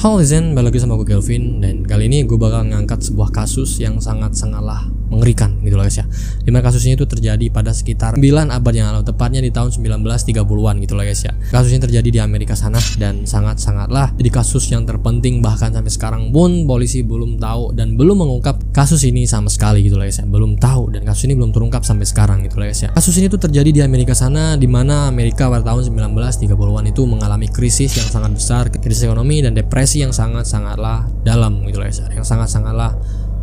Halo Zen, balik lagi sama gue Kelvin. Dan kali ini gue bakal ngangkat sebuah kasus yang sangatlah mengerikan gitu loh guys ya. Dimana kasus ini tuh terjadi pada sekitar 9 abad yang lalu, tepatnya di tahun 1930-an gitu loh guys ya. Kasus ini terjadi di Amerika sana dan sangatlah jadi kasus yang terpenting. Bahkan sampai sekarang pun polisi belum tahu dan belum mengungkap kasus ini sama sekali gitu loh guys ya. Belum tahu dan kasus ini belum terungkap sampai sekarang gitu loh guys ya. Kasus ini tuh terjadi di Amerika sana, dimana Amerika pada tahun 1930-an itu mengalami krisis yang sangat besar, krisis ekonomi dan depresi yang sangatlah dalam gitu loh guys ya, yang sangatlah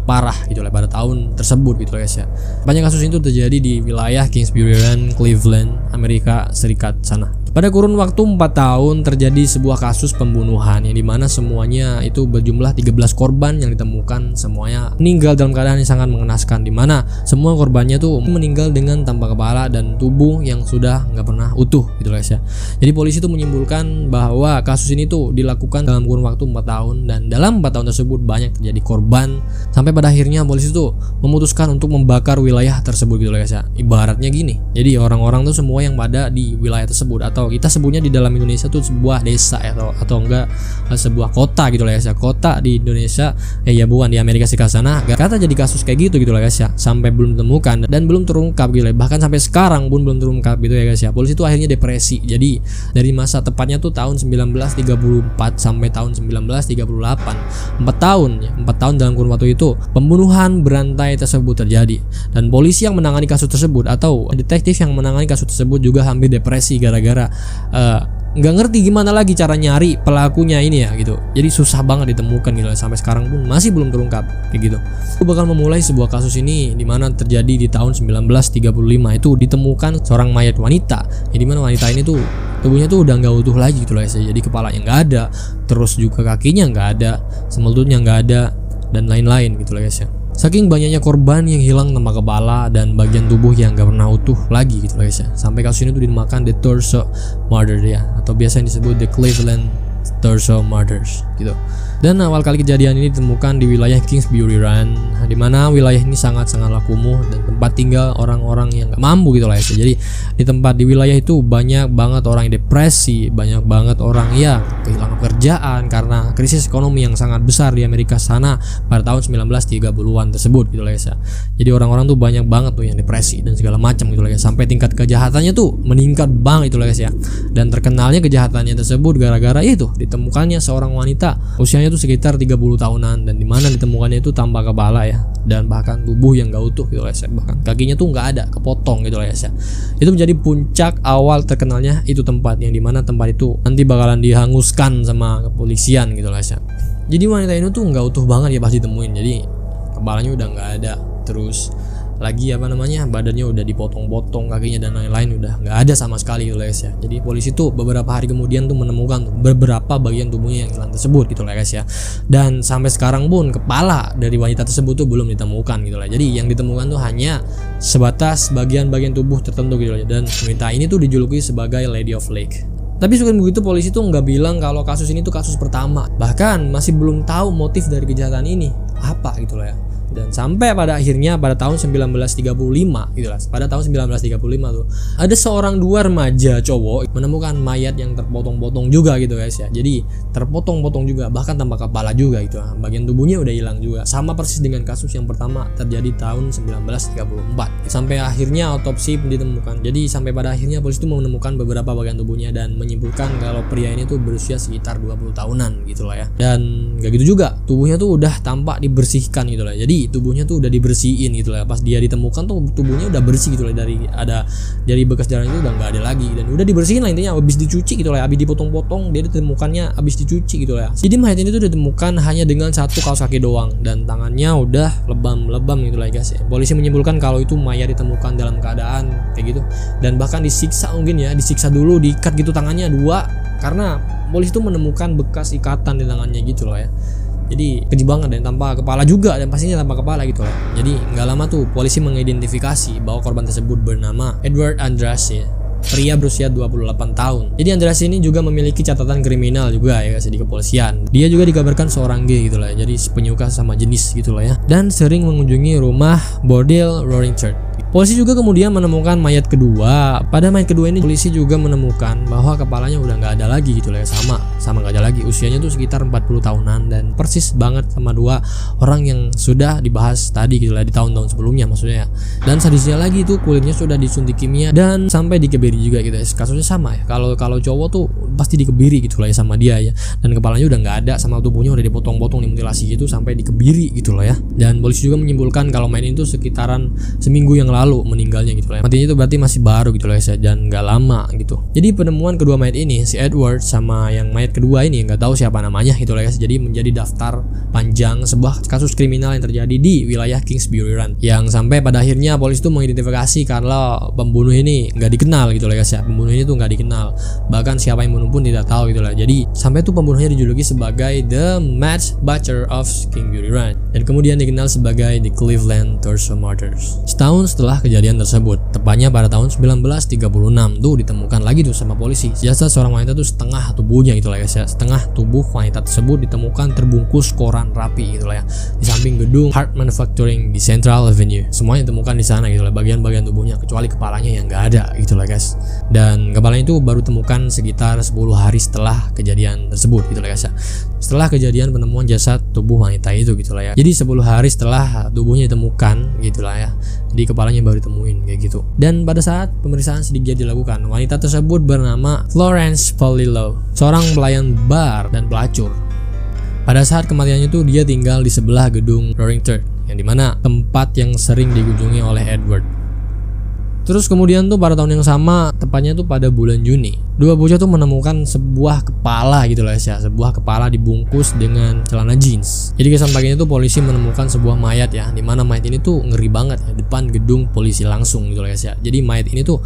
parah gitu lah pada tahun tersebut gitu loh guys ya. Banyak kasus itu terjadi di wilayah Kingsbury Run, Cleveland, Amerika Serikat sana. Pada kurun waktu 4 tahun terjadi sebuah kasus pembunuhan yang dimana semuanya itu berjumlah 13 korban yang ditemukan semuanya meninggal dalam keadaan yang sangat mengenaskan, dimana semua korbannya tuh meninggal dengan tanpa kepala dan tubuh yang sudah nggak pernah utuh gitu guys ya. Jadi polisi tuh menyimpulkan bahwa kasus ini tuh dilakukan dalam kurun waktu 4 tahun dan dalam 4 tahun tersebut banyak terjadi korban sampai pada akhirnya polisi tuh memutuskan untuk membakar wilayah tersebut gitu guys ya. Ibaratnya gini, jadi orang-orang tuh semua yang ada di wilayah tersebut, atau kita sebutnya di dalam Indonesia tuh sebuah desa atau enggak sebuah kota gitu lah guys ya. Kota di Indonesia ya bukan di Amerika Serikat sana kata jadi kasus kayak gitu lah guys ya, sampai belum ditemukan dan belum terungkap gitu ya. Bahkan sampai sekarang pun belum terungkap gitu ya guys ya. Polisi itu akhirnya depresi. Jadi dari masa tepatnya tuh tahun 1934 sampai tahun 1938, 4 tahun ya, 4 tahun dalam kurun waktu itu pembunuhan berantai tersebut terjadi, dan polisi yang menangani kasus tersebut atau detektif yang menangani kasus tersebut juga hampir depresi gara-gara nggak ngerti gimana lagi cara nyari pelakunya ini ya gitu. Jadi susah banget ditemukan gitu, sampai sekarang pun masih belum terungkap kayak gitu. Aku bakal memulai sebuah kasus ini dimana terjadi di tahun 1935. Itu ditemukan seorang mayat wanita, ya dimana wanita ini tuh tubuhnya tuh udah nggak utuh lagi gitu guys ya. Jadi kepalanya nggak ada, terus juga kakinya nggak ada, semelutnya nggak ada, dan lain-lain gitu guys ya. Saking banyaknya korban yang hilang tanpa kepala dan bagian tubuh yang gak pernah utuh lagi gitu guys ya. Sampai kasus ini tuh dinamakan The Torso Murder ya, atau biasa disebut The Cleveland Torso Murders gitu. Dan awal kali kejadian ini ditemukan di wilayah Kingsbury Run, dimana wilayah ini sangatlah kumuh dan tempat tinggal orang-orang yang gak mampu gitu lah ya. Jadi di tempat di wilayah itu banyak banget orang yang depresi, banyak banget orang yang kehilangan pekerjaan karena krisis ekonomi yang sangat besar di Amerika sana pada tahun 1930-an tersebut gitu lah ya. Jadi orang-orang tuh banyak banget tuh yang depresi dan segala macam gitu lah ya. Sampai tingkat kejahatannya tuh meningkat banget gitu lah ya. Dan terkenalnya kejahatannya tersebut gara-gara itu ditemukannya seorang wanita usianya itu sekitar 30 tahunan, dan dimana ditemukannya itu tanpa kepala ya, dan bahkan tubuh yang gak utuh gitu guys ya. Bahkan kakinya tuh nggak ada, kepotong gitu guys ya. Itu menjadi puncak awal terkenalnya itu tempat, yang dimana tempat itu nanti bakalan dihanguskan sama kepolisian gitu guys ya. Jadi wanita ini tuh nggak utuh banget ya pas ditemuin. Jadi kepalanya udah nggak ada, terus lagi badannya udah dipotong-potong, kakinya dan lain-lain udah nggak ada sama sekali gitu guys ya. Jadi polisi tuh beberapa hari kemudian tuh menemukan beberapa bagian tubuhnya yang hilang tersebut gitu guys ya. Dan sampai sekarang pun kepala dari wanita tersebut tuh belum ditemukan gitu lah. Jadi yang ditemukan tuh hanya sebatas bagian-bagian tubuh tertentu gitu lah. Dan wanita ini tuh dijuluki sebagai Lady of Lake. Tapi selain begitu polisi tuh nggak bilang kalau kasus ini tuh kasus pertama, bahkan masih belum tahu motif dari kejahatan ini apa gitu lah ya. Dan sampai pada akhirnya pada tahun 1935 gitu lah. Pada tahun 1935 tuh ada seorang dua remaja cowok menemukan mayat yang terpotong-potong juga gitu guys ya. Jadi terpotong-potong juga, bahkan tanpa kepala juga gitu. Bagian tubuhnya udah hilang juga. Sama persis dengan kasus yang pertama terjadi tahun 1934. Sampai akhirnya otopsi ditemukan. Jadi sampai pada akhirnya polisi itu menemukan beberapa bagian tubuhnya dan menyimpulkan kalau pria ini tuh berusia sekitar 20 tahunan gitu lah ya. Dan gak gitu juga, tubuhnya tuh udah tampak dibersihkan gitu lah. Jadi tubuhnya tuh udah dibersihin gitu lah. Pas dia ditemukan tuh tubuhnya udah bersih gitu lah, dari bekas darah itu udah nggak ada lagi dan udah dibersihin lah intinya, habis dicuci gitu lah, habis dipotong-potong dia ditemukannya habis dicuci gitu lah. Jadi mayat ini tuh ditemukan hanya dengan satu kaos kaki doang dan tangannya udah lebam-lebam gitu lah guys ya. Polisi menyimpulkan kalau itu mayat ditemukan dalam keadaan kayak gitu dan bahkan disiksa, mungkin ya disiksa dulu, diikat gitu tangannya dua, karena polisi tuh menemukan bekas ikatan di tangannya gitu loh ya. Jadi keji banget, dan tanpa kepala juga, dan pastinya tanpa kepala gitu lah. Jadi nggak lama tuh polisi mengidentifikasi bahwa korban tersebut bernama Edward Andrade, pria berusia 28 tahun. Jadi Andrade ini juga memiliki catatan kriminal juga ya guys di kepolisian. Dia juga dikabarkan seorang gay gitu lah, jadi penyuka sama jenis gitu lah ya, dan sering mengunjungi rumah bordel Roaring Church. Polisi juga kemudian menemukan mayat kedua. Pada mayat kedua ini polisi juga menemukan bahwa kepalanya udah nggak ada lagi gitu lah ya, sama nggak ada lagi. Usianya tuh sekitar 40 tahunan dan persis banget sama dua orang yang sudah dibahas tadi gitu lah di tahun-tahun sebelumnya maksudnya ya. Dan sadisnya lagi tuh kulitnya sudah disuntik kimia dan sampai dikebiri juga gitu ya. Kasusnya sama ya. Kalau cowok tuh pasti dikebiri gitu lah ya sama dia ya. Dan kepalanya udah nggak ada, sama tubuhnya udah dipotong-potong, dimutilasi gitu sampai dikebiri gitu loh ya. Dan polisi juga menyimpulkan kalau mayat itu sekitaran seminggu yang lalu meninggalnya gitu lah ya. Matinya itu berarti masih baru gitu lah ya, dan nggak lama gitu. Jadi penemuan kedua mayat ini, si Edward sama yang mayat kedua ini nggak tahu siapa namanya gitu lah ya. Jadi menjadi daftar panjang sebuah kasus kriminal yang terjadi di wilayah Kingsbury Run, yang sampai pada akhirnya polisi itu mengidentifikasi kalau pembunuh ini nggak dikenal gitu lah ya. Pembunuh ini tuh nggak dikenal, bahkan siapa yang membunuh pun tidak tahu gitu lah. Jadi sampai tuh pembunuhnya dijuluki sebagai The Mad Butcher of Kingsbury Run dan kemudian dikenal sebagai The Cleveland Torso Murders. Setahun setelah kejadian tersebut, tepatnya pada tahun 1936 tuh ditemukan lagi tuh sama polisi jasad seorang wanita tuh setengah tubuhnya gitu lah ya. Setengah tubuh wanita tersebut ditemukan terbungkus koran rapi gitu lah ya, di samping gedung Hart Manufacturing di Central Avenue. Semuanya ditemukan di sana gitu lah, bagian-bagian tubuhnya kecuali kepalanya yang nggak ada gitu lah guys. Dan kepalanya itu baru temukan sekitar 10 hari setelah kejadian tersebut gitu lah guys ya. Setelah kejadian penemuan jasad tubuh wanita itu gitu lah ya. Jadi 10 hari setelah tubuhnya ditemukan gitu lah ya. Jadi kepalanya baru ditemuin kayak gitu. Dan pada saat pemeriksaan sidik jari dilakukan, wanita tersebut bernama Florence Polillo, seorang pelayan bar dan pelacur. Pada saat kematiannya itu dia tinggal di sebelah gedung Roaring Third, yang dimana tempat yang sering dikunjungi oleh Edward. Terus kemudian tuh pada tahun yang sama, tepatnya tuh pada bulan Juni, dua bocah tuh menemukan sebuah kepala gitu lah ya, sebuah kepala dibungkus dengan celana jeans. Jadi kesan paginya tuh polisi menemukan sebuah mayat ya, dimana mayat ini tuh ngeri banget ya, depan gedung polisi langsung gitu lah ya. Jadi mayat ini tuh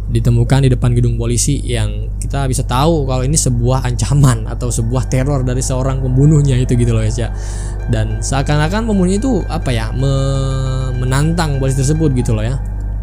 ditemukan di depan gedung polisi, yang kita bisa tahu kalau ini sebuah ancaman atau sebuah teror dari seorang pembunuhnya itu gitu loh ya. Dan seakan-akan pembunuhnya itu apa ya, menantang polisi tersebut gitu loh ya.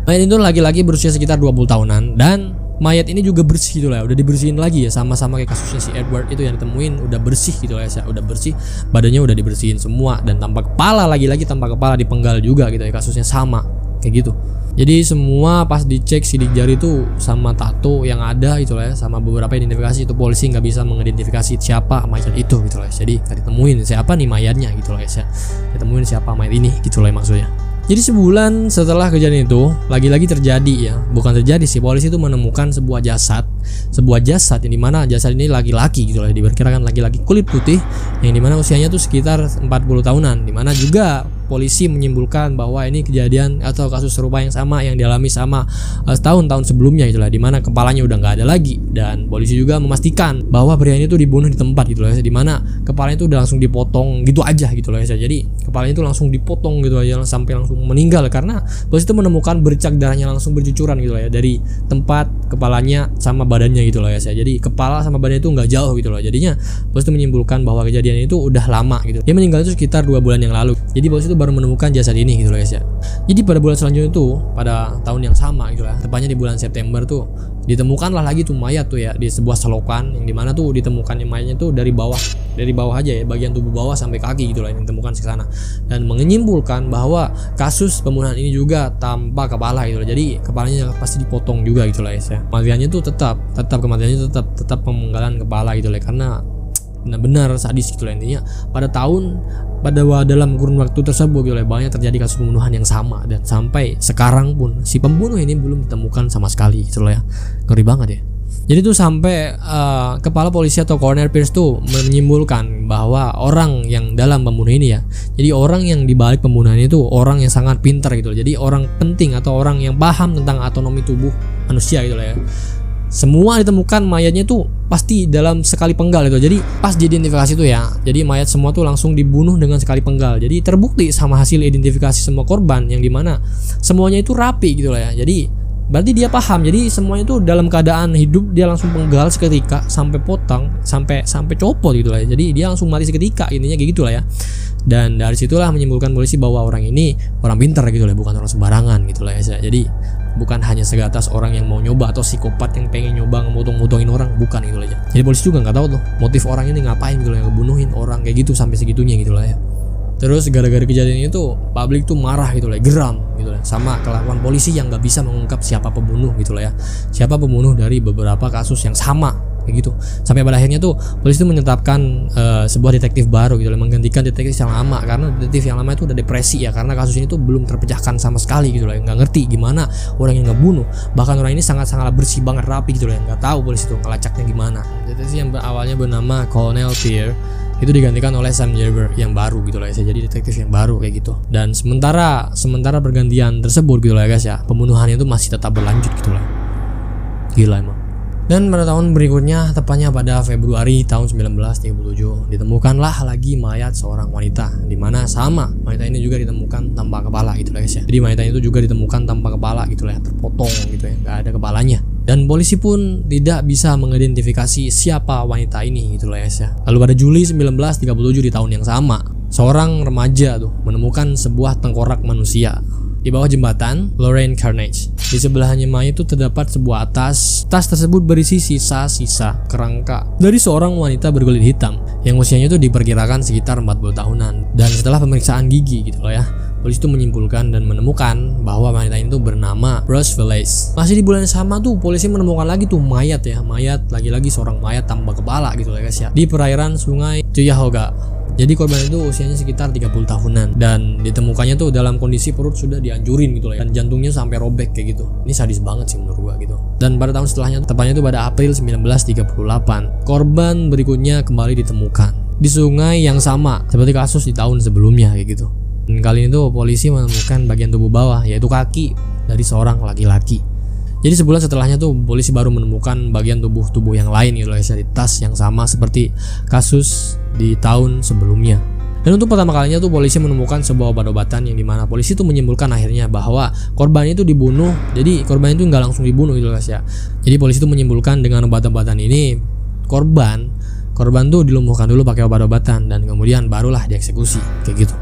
Mayat itu laki-laki berusia sekitar 20 tahunan dan mayat ini juga bersih gitu lah, udah dibersihin lagi ya, sama-sama kayak kasusnya si Edward itu yang ditemuin, udah bersih gitu lah ya, udah bersih, badannya udah dibersihin semua dan tanpa kepala, lagi-lagi tanpa kepala, dipenggal juga gitu ya, kasusnya sama kayak gitu. Jadi semua pas dicek sidik jari itu sama tato yang ada gitu lah ya, sama beberapa identifikasi itu polisi nggak bisa mengidentifikasi siapa mayat itu gitu lah ya. Jadi nggak ditemuin siapa nih mayatnya gitu lah ya, ditemuin siapa mayat ini gitu lah ya, maksudnya. Jadi sebulan setelah kejadian itu, lagi-lagi terjadi ya, bukan terjadi sih, polisi itu menemukan sebuah jasad yang dimana jasad ini laki-laki gitu lah, diperkirakan laki-laki kulit putih, yang dimana usianya tuh sekitar 40 tahunan, dimana juga polisi menyimpulkan bahwa ini kejadian atau kasus serupa yang sama yang dialami sama tahun-tahun sebelumnya gitu lah, dimana kepalanya udah nggak ada lagi. Dan polisi juga memastikan bahwa pria ini tuh dibunuh di tempat gitu loh ya, dimana kepalanya itu udah langsung dipotong gitu aja gitu loh ya. Jadi kepalanya itu langsung dipotong gitu aja sampai langsung meninggal, karena polisi itu menemukan bercak darahnya langsung bercucuran gitu loh ya, dari tempat kepalanya sama badannya gitu loh ya. Jadi kepala sama badannya itu nggak jauh gitu loh. Jadinya polisi itu menyimpulkan bahwa kejadian itu udah lama gitu. Dia meninggal itu sekitar 2 bulan yang lalu. Jadi polisi itu baru menemukan jasad ini gitu loh guys ya. Jadi pada bulan selanjutnya tuh, pada tahun yang sama gitu lah, tepatnya di bulan September tuh, ditemukanlah lagi tuh mayat tuh ya di sebuah selokan, yang dimana tuh ditemukannya mayatnya tuh dari bawah aja ya, bagian tubuh bawah sampai kaki gitu lah yang ditemukan ke sana, dan menyimpulkan bahwa kasus pembunuhan ini juga tanpa kepala gitu loh. Jadi kepalanya pasti dipotong juga gitu lah ya. Kematiannya tuh tetap kematiannya tetap pemenggalan kepala gitu lah, karena benar-benar sadis gitu lah intinya. Pada dalam kurun waktu tersebut oleh banyak terjadi kasus pembunuhan yang sama, dan sampai sekarang pun si pembunuh ini belum ditemukan sama sekali gitu loh ya. Ngeri banget ya. Jadi tuh sampai kepala polisi atau Coroner Pierce tuh menyimpulkan bahwa orang yang dalam pembunuh ini ya, jadi orang yang dibalik pembunuhan itu orang yang sangat pintar gitu loh. Jadi orang penting atau orang yang paham tentang anatomi tubuh manusia gitu lah ya. Semua ditemukan mayatnya tuh pasti dalam sekali penggal itu. Jadi pas diidentifikasi tuh ya, jadi mayat semua tuh langsung dibunuh dengan sekali penggal. Jadi terbukti sama hasil identifikasi semua korban, yang dimana semuanya itu rapi gitu lah ya. Jadi berarti dia paham, jadi semuanya itu dalam keadaan hidup, dia langsung penggal seketika sampai potong, sampai copot gitu lah ya. Jadi dia langsung mati seketika, intinya kayak gitulah ya. Dan dari situlah menyimpulkan polisi bahwa orang ini orang pintar gitu lah, bukan orang sembarangan gitu lah ya. Jadi bukan hanya sebatas orang yang mau nyoba atau psikopat yang pengen nyoba ngemotong-motongin orang, bukan gitu lah ya. Jadi polisi juga nggak tahu tuh motif orang ini ngapain gitu lah, ngebunuhin orang kayak gitu sampai segitunya gitu lah ya. Terus gara-gara kejadian itu publik tuh marah gitu lah, geram gitu lah. sama kelakuan polisi yang nggak bisa mengungkap siapa pembunuh gitu lah ya, siapa pembunuh dari beberapa kasus yang sama kayak gitu. Sampai pada akhirnya tuh polisi tuh menetapkan sebuah detektif baru gitu, menggantikan detektif yang lama, karena detektif yang lama itu udah depresi ya, karena kasus ini tuh belum terpecahkan sama sekali gitu lah, nggak ngerti gimana orang yang ngebunuh, bahkan orang ini sangat bersih banget, rapi gitu lah, nggak tahu polisi tuh ngelacaknya gimana. Detektif yang awalnya bernama Colonel Pierre itu digantikan oleh Sam Gerber yang baru gitu lah ya, jadi detektif yang baru kayak gitu. Dan sementara pergantian tersebut gitu lah ya guys ya, pembunuhannya itu masih tetap berlanjut gitu lah, gila emang. Dan pada tahun berikutnya, tepatnya pada Februari tahun 1937, ditemukanlah lagi mayat seorang wanita, dimana sama wanita ini juga ditemukan tanpa kepala gitu lah guys ya. Jadi wanita itu juga ditemukan tanpa kepala gitu lah ya, terpotong gitu ya, nggak ada kepalanya. Dan polisi pun tidak bisa mengidentifikasi siapa wanita ini gitu lah ya. Lalu pada Juli 1937 di tahun yang sama, seorang remaja tuh menemukan sebuah tengkorak manusia di bawah jembatan Lorraine Carnage. Di sebelahnya mayat itu terdapat sebuah tas. Tas tersebut berisi sisa-sisa kerangka dari seorang wanita berkulit hitam yang usianya itu diperkirakan sekitar 40 tahunan. Dan setelah pemeriksaan gigi gitu loh ya, polisi itu menyimpulkan dan menemukan bahwa wanita itu bernama Rose Velez. Masih di bulan yang sama tuh polisi menemukan lagi tuh mayat lagi-lagi seorang mayat tanpa kepala gitu lah guys ya, di perairan sungai Cuyahoga. Jadi korban itu usianya sekitar 30 tahunan dan ditemukannya tuh dalam kondisi perut sudah dihancurin gitu lah ya, dan jantungnya sampai robek kayak gitu. Ini sadis banget sih menurut gua gitu. Dan pada tahun setelahnya, tepatnya itu pada April 1938, korban berikutnya kembali ditemukan di sungai yang sama seperti kasus di tahun sebelumnya kayak gitu. Dan kali ini tuh polisi menemukan bagian tubuh bawah, yaitu kaki dari seorang laki-laki. Jadi sebulan setelahnya tuh polisi baru menemukan bagian tubuh yang lain gitu loh, di tas yang sama seperti kasus di tahun sebelumnya. Dan untuk pertama kalinya tuh polisi menemukan sebuah obat-obatan yang dimana polisi tuh menyimpulkan akhirnya bahwa korban itu dibunuh. Jadi korban itu nggak langsung dibunuh gitu guys ya. Jadi polisi tuh menyimpulkan dengan obat-obatan ini korban tuh dilumpuhkan dulu pakai obat-obatan dan kemudian barulah dieksekusi kayak gitu.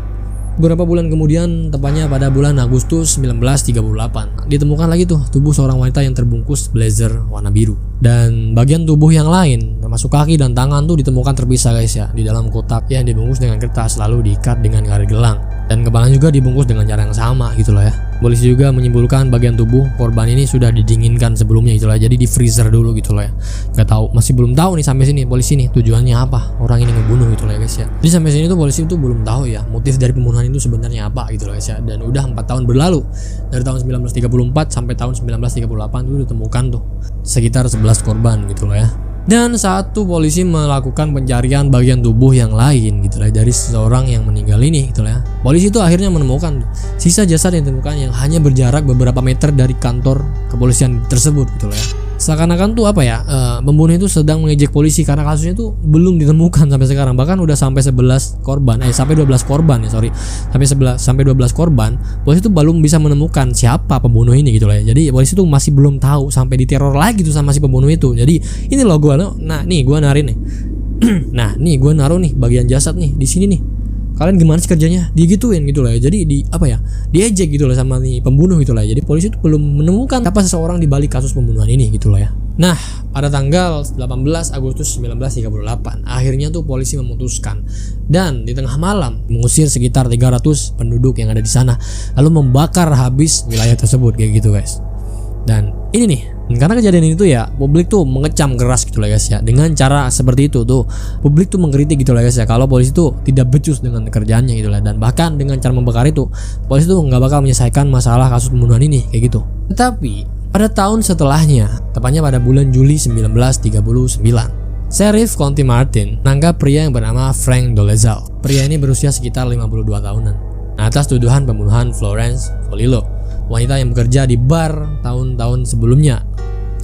Beberapa bulan kemudian, tepatnya pada bulan Agustus 1938, ditemukan lagi tuh tubuh seorang wanita yang terbungkus blazer warna biru. Dan bagian tubuh yang lain, termasuk kaki dan tangan tuh ditemukan terpisah guys ya, di dalam kotak yang dibungkus dengan kertas lalu diikat dengan garis gelang. Dan kepalanya juga dibungkus dengan cara yang sama gitu loh ya. Polisi juga menyimpulkan bagian tubuh korban ini sudah didinginkan sebelumnya gitu lah, jadi di freezer dulu gitu loh ya. Gak tahu, masih belum tahu nih sampai sini polisi nih tujuannya apa orang ini ngebunuh gitu lah ya guys ya. Jadi sampai sini tuh polisi tuh belum tahu ya motif dari pembunuhan itu sebenarnya apa gitu loh guys ya. Dan udah 4 tahun berlalu dari tahun 1934 sampai tahun 1938 tuh ditemukan tuh sekitar 11 korban gitu loh ya. Dan saat itu polisi melakukan pencarian bagian tubuh yang lain gitu lah dari seseorang yang meninggal ini gitu lah ya. Polisi itu akhirnya menemukan sisa jasad yang ditemukan yang hanya berjarak beberapa meter dari kantor kepolisian tersebut gitu lah ya. Seakan-akan tuh apa ya, pembunuh itu sedang mengejek polisi karena kasusnya tuh belum ditemukan sampai sekarang. Bahkan udah sampai 11 korban, sampai 12 korban ya, sorry. Sampai 12 korban, polisi tuh belum bisa menemukan siapa pembunuh ini gitu lah ya. Jadi polisi tuh masih belum tahu, sampai diteror lagi tuh sama si pembunuh itu. Jadi ini loh gua, nah nih gua narin nih. Nah, nih gua naruh nih bagian jasad nih di sini nih. Kalian gimana sih kerjanya? Digituin gitu lah ya. Jadi diejek gitu lah sama nih pembunuh gitu lah ya. Jadi polisi itu belum menemukan siapa seseorang di balik kasus pembunuhan ini gitu lah ya. Nah, pada tanggal 18 Agustus 1938, akhirnya tuh polisi memutuskan dan di tengah malam mengusir sekitar 300 penduduk yang ada di sana, lalu membakar habis wilayah tersebut kayak gitu guys. Dan ini nih, karena kejadian ini tuh ya publik tuh mengecam keras gitu lah guys ya. Dengan cara seperti itu tuh publik tuh mengkritik gitu lah guys ya, kalau polisi tuh tidak becus dengan kerjaannya gitu lah. Dan bahkan dengan cara membakar itu polisi tuh nggak bakal menyelesaikan masalah kasus pembunuhan ini kayak gitu. Tetapi pada tahun setelahnya, tepatnya pada bulan Juli 1939, Sheriff County Martin menangkap pria yang bernama Frank Dolezal. Pria ini berusia sekitar 52 tahunan atas tuduhan pembunuhan Florence Polillo, wanita yang bekerja di bar tahun-tahun sebelumnya,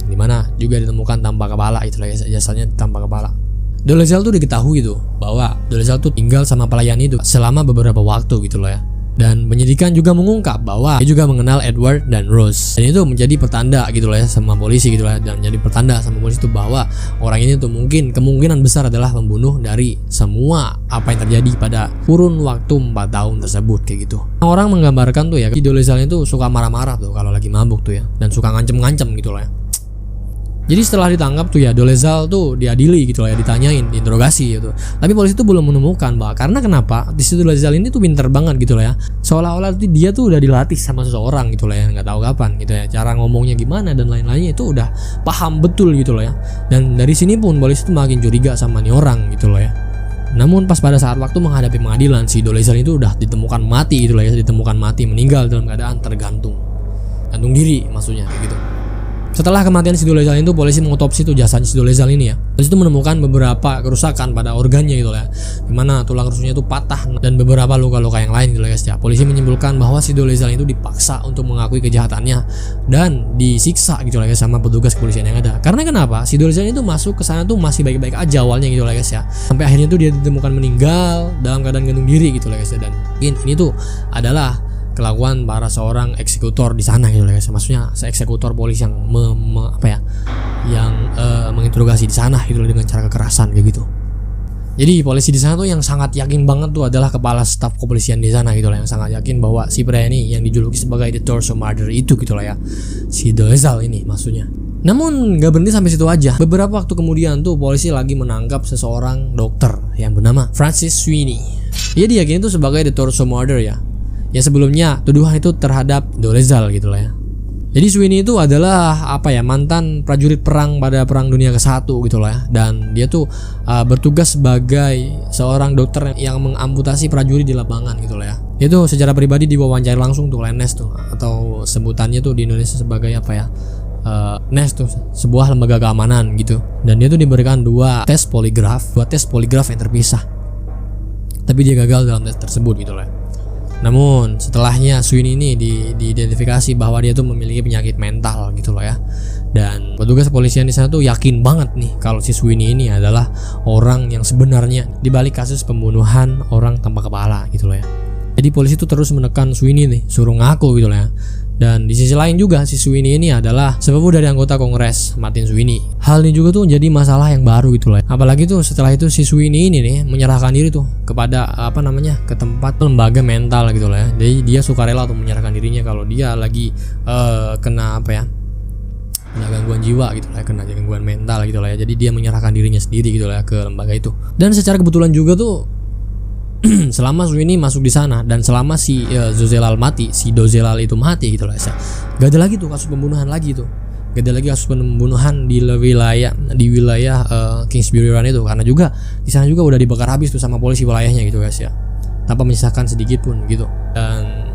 dimana juga ditemukan tanpa kepala itulah ya, jasadnya tanpa kepala. Dolezal tuh diketahui tuh bahwa Dolezal tuh tinggal sama pelayan itu selama beberapa waktu gitu loh ya. Dan penyidikan juga mengungkap bahwa dia juga mengenal Edward dan Rose. Dan itu menjadi pertanda gitu lah ya sama polisi gitu lah, dan menjadi pertanda sama polisi itu bahwa orang ini tuh kemungkinan besar adalah pembunuh dari semua apa yang terjadi pada kurun waktu 4 tahun tersebut kayak gitu. Orang menggambarkan tuh ya, Dolezal itu suka marah-marah tuh kalau lagi mabuk tuh ya, dan suka ngancem-ngancem gitu lah ya. Jadi setelah ditangkap tuh ya Dolezal tuh diadili gitu lah ya, ditanyain, diinterogasi gitu. Tapi polisi tuh belum menemukan bahwa karena kenapa di situ Dolezal ini tuh pinter banget gitu lah ya. Seolah-olah tuh dia tuh udah dilatih sama seseorang gitu lah ya, nggak tahu kapan gitu ya. Cara ngomongnya gimana dan lain-lainnya itu udah paham betul gitu lah ya. Dan dari sini pun polisi tuh makin curiga sama nih orang gitu loh ya. Namun pas pada saat waktu menghadapi pengadilan, si Dolezal itu udah ditemukan mati gitu lah ya, ditemukan mati meninggal dalam keadaan gantung diri maksudnya gitu. Setelah kematian si Dolezal itu, polisi mengotopsi tuh jasanya si Dolezal ini ya. Polisi itu menemukan beberapa kerusakan pada organnya gitu lah ya, dimana tulang rusuknya itu patah dan beberapa luka-luka yang lain gitu lah guys ya. Polisi menyimpulkan bahwa si Dolezal itu dipaksa untuk mengakui kejahatannya dan disiksa gitu lah guys sama petugas kepolisian yang ada. Karena kenapa? Si Dolezal itu masuk ke sana tuh masih baik-baik aja awalnya gitu lah guys ya. Sampai akhirnya tuh dia ditemukan meninggal dalam keadaan gantung diri gitu lah guys ya. Dan ini tuh adalah kelakuan para seorang eksekutor di sana gitu guys. Maksudnya eksekutor polisi yang menginterogasi di sana gitu dengan cara kekerasan kayak gitu. Jadi polisi di sana tuh yang sangat yakin banget tuh adalah kepala staf kepolisian di sana gitu lah, yang sangat yakin bahwa si pria ini yang dijuluki sebagai the torso murder itu gitu lah ya, si Dolezal ini maksudnya. Namun gak berhenti sampai situ aja. Beberapa waktu kemudian tuh polisi lagi menangkap seseorang dokter yang bernama Francis Sweeney. Dia diyakini tuh sebagai the torso murder ya. Ya sebelumnya tuduhan itu terhadap Dolezal gitu lah ya. Jadi Sweeney itu adalah mantan prajurit perang pada Perang Dunia ke-1 gitu lah ya. Dan dia tuh bertugas sebagai seorang dokter yang mengamputasi prajurit di lapangan gitu lah ya. Dia tuh secara pribadi diwawancara langsung tuh LENES tuh, atau sebutannya tuh di Indonesia sebagai NES tuh, sebuah lembaga keamanan gitu. Dan dia tuh diberikan dua tes poligraf yang terpisah. Tapi dia gagal dalam tes tersebut gitu lah. Namun setelahnya Sweeney ini diidentifikasi bahwa dia tuh memiliki penyakit mental gitu loh ya. Dan petugas kepolisian di sana tuh yakin banget nih kalau si Sweeney ini adalah orang yang sebenarnya di balik kasus pembunuhan orang tanpa kepala gitu loh ya. Jadi polisi tuh terus menekan Sweeney nih, suruh ngaku gitu loh ya. Dan di sisi lain juga si Sweeney ini adalah sepupu dari anggota Kongres Martin Sweeney. Hal ini juga tuh jadi masalah yang baru gitu lah. Apalagi tuh setelah itu si Sweeney ini nih menyerahkan diri tuh kepada ke tempat lembaga mental gitu lah ya. Jadi dia sukarela untuk menyerahkan dirinya kalau dia lagi kena gangguan jiwa gitu lah, kena gangguan mental gitu lah ya. Jadi dia menyerahkan dirinya sendiri gitu lah ya ke lembaga itu. Dan secara kebetulan juga tuh selama Sweeney masuk di sana dan selama si Dolezal itu mati gitu lah ya, gak ada lagi tuh kasus pembunuhan lagi tuh, gak ada lagi kasus pembunuhan di wilayah Kingsbury Run itu, karena juga di sana juga udah dibakar habis tuh sama polisi wilayahnya gitu guys ya, tanpa menyisakan sedikit pun gitu. Dan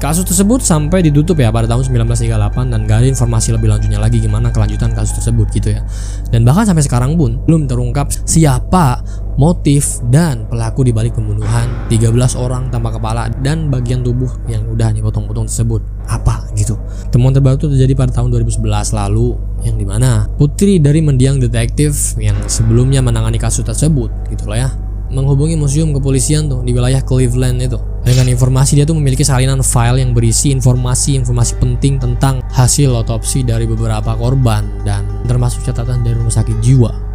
kasus tersebut sampai ditutup ya pada tahun 1938 dan gak ada informasi lebih lanjutnya lagi gimana kelanjutan kasus tersebut gitu ya. Dan bahkan sampai sekarang pun belum terungkap siapa motif dan pelaku di balik pembunuhan 13 orang tanpa kepala dan bagian tubuh yang udah dipotong-potong tersebut apa gitu. Temuan terbaru itu terjadi pada tahun 2011 lalu, yang dimana putri dari mendiang detektif yang sebelumnya menangani kasus tersebut gitu lah ya, menghubungi museum kepolisian tuh di wilayah Cleveland itu. Dengan informasi dia tuh memiliki salinan file yang berisi informasi penting tentang hasil otopsi dari beberapa korban dan termasuk catatan dari rumah sakit jiwa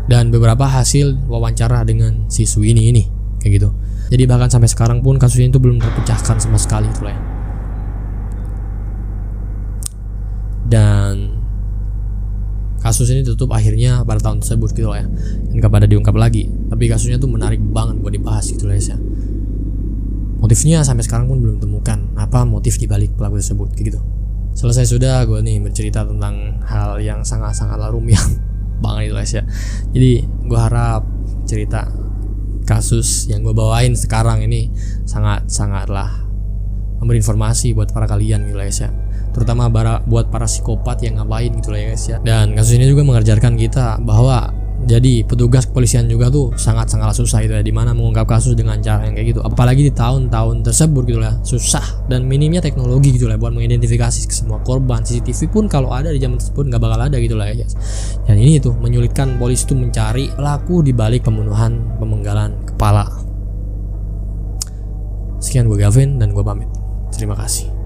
dan beberapa hasil wawancara dengan si Sweeney ini kayak gitu. Jadi bahkan sampai sekarang pun kasus ini tuh belum terpecahkan sama sekali itu lah ya. Dan kasus ini tutup akhirnya pada tahun tersebut gitu lah ya, dan gak pada diungkap lagi. Tapi kasusnya tuh menarik banget buat dibahas gitu lah ya. Motifnya sampai sekarang pun belum temukan apa motif dibalik pelaku tersebut kayak gitu. Selesai sudah gue nih bercerita tentang hal yang sangat-sangatlah rumiah banget itu lah ya. Jadi gue harap cerita kasus yang gue bawain sekarang ini sangatlah memberi informasi buat para kalian gitu lah ya, terutama buat para psikopat yang ngapain gitu lah ya guys ya. Dan kasus ini juga mengajarkan kita bahwa jadi petugas kepolisian juga tuh sangat-sangat susah gitu ya, dimana mengungkap kasus dengan cara yang kayak gitu, apalagi di tahun-tahun tersebut gitu lah, susah dan minimnya teknologi gitu lah buat mengidentifikasi semua korban. CCTV pun kalau ada di zaman tersebut nggak bakal ada gitu lah ya. Dan ini tuh menyulitkan polisi tuh mencari pelaku di balik pembunuhan pemenggalan kepala. Sekian, gue Gavin dan gue pamit. Terima kasih.